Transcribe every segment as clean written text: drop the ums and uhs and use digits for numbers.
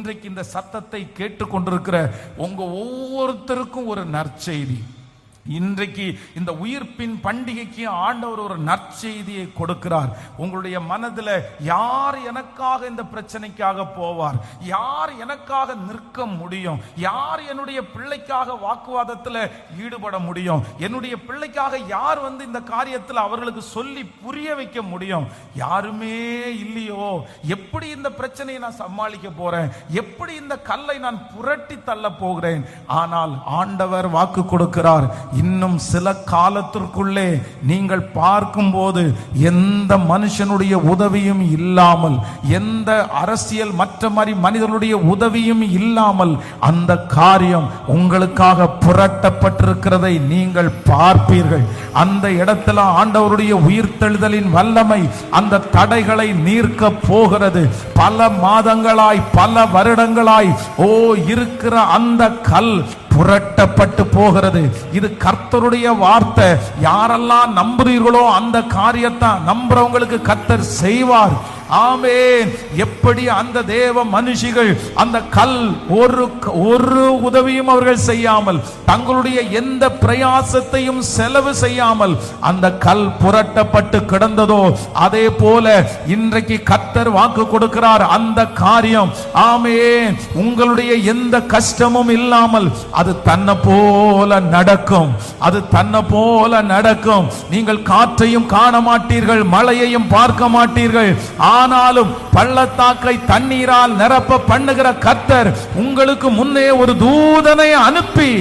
இன்றைக்கு இந்த சத்தத்தை கேட்டுக்கொண்டிருக்கிற உங்க ஒவ்வொருத்தருக்கும் ஒரு நற்செய்தி. இன்றைக்கு இந்த உயிர்ப்பின் பண்டிகைக்கு ஆண்டவர் ஒரு நற்செய்தியை கொடுக்கிறார். உங்களுடைய மனதில் யார் எனக்காக இந்த பிரச்சனைக்காக போவார், யார் எனக்காக நிற்க முடியும், யார் என்னுடைய பிள்ளைக்காக வாக்குவாதத்தில் ஈடுபட முடியும், என்னுடைய பிள்ளைக்காக யார் இந்த காரியத்தில் அவர்களுக்கு சொல்லி புரிய வைக்க முடியும், யாருமே இல்லையோ, எப்படி இந்த பிரச்சனையை நான் சமாளிக்க போறேன், எப்படி இந்த கல்லை நான் புரட்டி தள்ள போகிறேன். ஆனால் ஆண்டவர் வாக்கு கொடுக்கிறார், இன்னும் சில காலத்திற்குள்ளே நீங்கள் பார்க்கும்போது எந்த மனுஷனுடைய உதவியும் இல்லாமல், எந்த அரசியல் மற்ற மனிதர்களுடைய உதவியும் இல்லாமல் அந்த காரியம் உங்களுக்காக புரட்டப்பட்டிருக்கிறதை நீங்கள் பார்ப்பீர்கள். அந்த இடத்துல ஆண்டவருடைய உயிர்த்தெழுதலின் வல்லமை அந்த தடைகளை நீர்க்க போகிறது. பல மாதங்களாய் பல வருடங்களாய் இருக்கிற அந்த கல் புரட்டப்பட்டு போகிறது. இது கர்த்தருடைய வார்த்தை. யாரெல்லாம் நம்புறீர்களோ அந்த காரியத்தை நம்புறவங்களுக்கு கர்த்தர் செய்வார். ஆமென். எப்படி அந்த தேவ மனுஷிகள் அந்த கல் ஒரு உதவியும் அவர்கள் செய்யாமல், தங்களுடைய எந்த பிரயாசத்தையும் செலவு செய்யாமல் அந்த கல் புரட்டப்பட்டு கிடந்ததோ, அதே போல இன்றைக்கு கர்த்தர் வாக்கு கொடுக்கிறார். அந்த காரியம் ஆமென் உங்களுடைய எந்த கஷ்டமும் இல்லாமல் அது தன்னை போல நடக்கும். அது தன்னை போல நடக்கும். நீங்கள் காற்றையும் காண மாட்டீர்கள், மழையையும் பார்க்க மாட்டீர்கள். ஆனாலும் பள்ளத்தாக்கை தண்ணீரால் நிரப்ப பண்ணுகிற கர்த்தர் உங்களுக்கு முன்னே ஒரு தூதனை அனுப்பி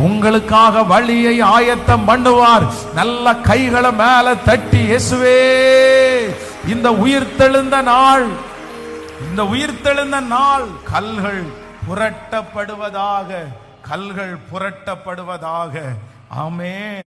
உங்களுக்காக வழியை ஆயத்தம் பண்ணுவார். நல்ல கைகளை மேல தட்டி, இயேசுவே, இந்த உயிர்த்தெழுந்த நாள், இந்த உயிர்த்தெழுந்த நாள் கல்கள் புரட்டப்படுவதாக, கல்கள் புரட்டப்படுவதாக. ஆமென்.